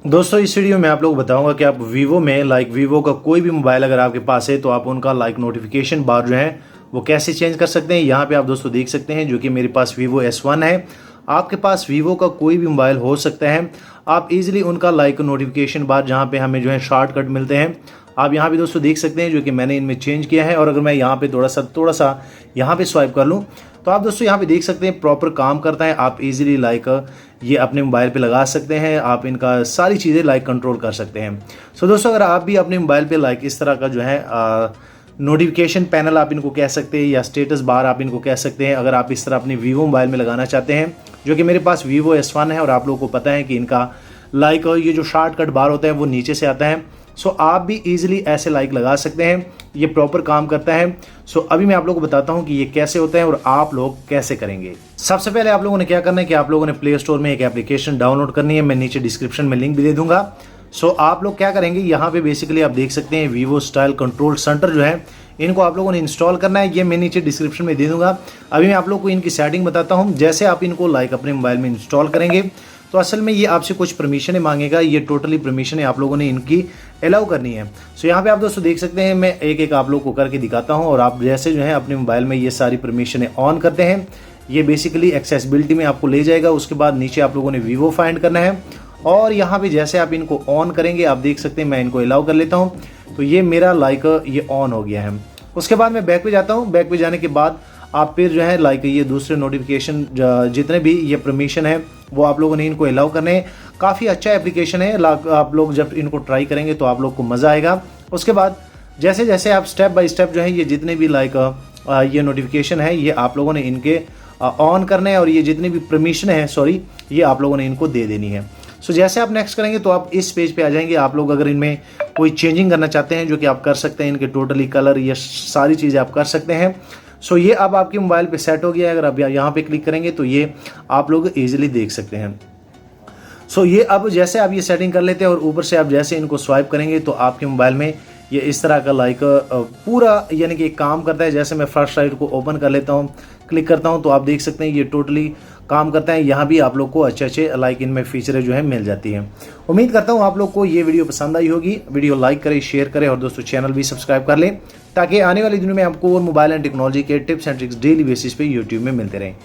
दोस्तों इस वीडियो में आप लोग बताऊंगा कि आप वीवो में वीवो का कोई भी मोबाइल अगर आपके पास है तो आप उनका नोटिफिकेशन बार जो है वो कैसे चेंज कर सकते हैं। यहाँ पे आप दोस्तों देख सकते हैं जो कि मेरे पास वीवो S1 है। आपके पास वीवो का कोई भी मोबाइल हो सकता है। आप इजीली उनका नोटिफिकेशन बार जहाँ पे हमें जो है शॉर्टकट मिलते हैं आप यहाँ पे दोस्तों देख सकते हैं जो कि मैंने इनमें चेंज किया है। और अगर मैं यहाँ पे थोड़ा सा यहाँ पे स्वाइप कर लूँ तो आप दोस्तों यहाँ पे देख सकते हैं प्रॉपर काम करता है। आप इजीली ये अपने मोबाइल पे लगा सकते हैं। आप इनका सारी चीज़ें कंट्रोल कर सकते हैं। सो दोस्तों अगर आप भी अपने मोबाइल पे इस तरह का जो है नोटिफिकेशन पैनल आप इनको कह सकते हैं या स्टेटस बार आप इनको कह सकते हैं, अगर आप इस तरह अपनी वीवो मोबाइल में लगाना चाहते हैं जो कि मेरे पास वीवो S1 है और आप लोगों को पता है कि इनका ये जो शॉर्टकट बार होता है वो नीचे से आता है। सो आप भी इजीली ऐसे लगा सकते हैं। ये प्रॉपर काम करता है। सो अभी मैं आप लोगों को बताता हूं कि ये कैसे होता है और आप लोग कैसे करेंगे। सबसे पहले आप लोगों ने क्या करना है कि आप लोगों ने प्ले स्टोर में एक एप्लीकेशन डाउनलोड करनी है। मैं नीचे डिस्क्रिप्शन में लिंक भी दे दूंगा। सो आप लोग क्या करेंगे, यहाँ पे बेसिकली आप देख सकते हैं वीवो स्टाइल कंट्रोल सेंटर जो है इनको आप लोगों ने इंस्टॉल करना है। ये मैं नीचे डिस्क्रिप्शन में दे दूंगा। अभी मैं आप लोग को इनकी सेटिंग बताता हूँ। जैसे आप इनको अपने मोबाइल में इंस्टॉल करेंगे तो असल में ये आपसे कुछ परमिशनें मांगेगा। ये टोटली परमिशनें आप लोगों ने इनकी अलाउ करनी है। सो यहाँ पे आप दोस्तों देख सकते हैं, मैं एक एक आप लोग को करके दिखाता हूँ और आप जैसे जो है अपने मोबाइल में ये सारी परमिशनें ऑन करते हैं ये बेसिकली एक्सेसिबिलिटी में आपको ले जाएगा। उसके बाद नीचे आप लोगों ने वीवो फाइंड करना है और यहाँ पे जैसे आप इनको ऑन करेंगे आप देख सकते हैं मैं इनको अलाउ कर लेता हूँ तो ये मेरा ये ऑन हो गया है। उसके बाद मैं बैक पे जाता हूँ। बैक पे जाने के बाद आप फिर जो है ये दूसरे नोटिफिकेशन जितने भी ये परमिशन है वो आप लोगों ने इनको अलाउ करने हैं। काफ़ी अच्छा एप्लीकेशन है। आप लोग जब इनको ट्राई करेंगे तो आप लोग को मज़ा आएगा। उसके बाद जैसे जैसे आप स्टेप बाय स्टेप जो है ये जितने भी ये नोटिफिकेशन है ये आप लोगों ने इनके ऑन करने हैं और ये जितनी भी परमिशन है ये आप लोगों ने इनको दे देनी है। सो जैसे आप नेक्स्ट करेंगे तो आप इस पेज पे आ जाएंगे। आप लोग अगर इनमें कोई चेंजिंग करना चाहते हैं जो कि आप कर सकते हैं, इनके टोटली कलर ये सारी चीज़ें आप कर सकते हैं। सो ये अब आपके मोबाइल पे सेट हो गया है। अगर आप यहाँ पे क्लिक करेंगे तो ये आप लोग इजीली देख सकते हैं। सो ये अब जैसे आप ये सेटिंग कर लेते हैं और ऊपर से आप जैसे इनको स्वाइप करेंगे तो आपके मोबाइल में ये इस तरह का पूरा यानी कि काम करता है। जैसे मैं फर्स्ट साइड को ओपन कर लेता हूँ, क्लिक करता हूँ तो आप देख सकते हैं ये टोटली काम करता है। यहाँ भी आप लोग को अच्छे इनमें फीचरें जो है मिल जाती हैं। उम्मीद करता हूँ आप लोग को ये वीडियो पसंद आई होगी। वीडियो लाइक करें, शेयर करें और दोस्तों चैनल भी सब्सक्राइब कर लें ताकि आने वाले दिनों में आपको और मोबाइल एंड टेक्नोलॉजी के tips and tricks daily basis पे यूट्यूब में मिलते रहें।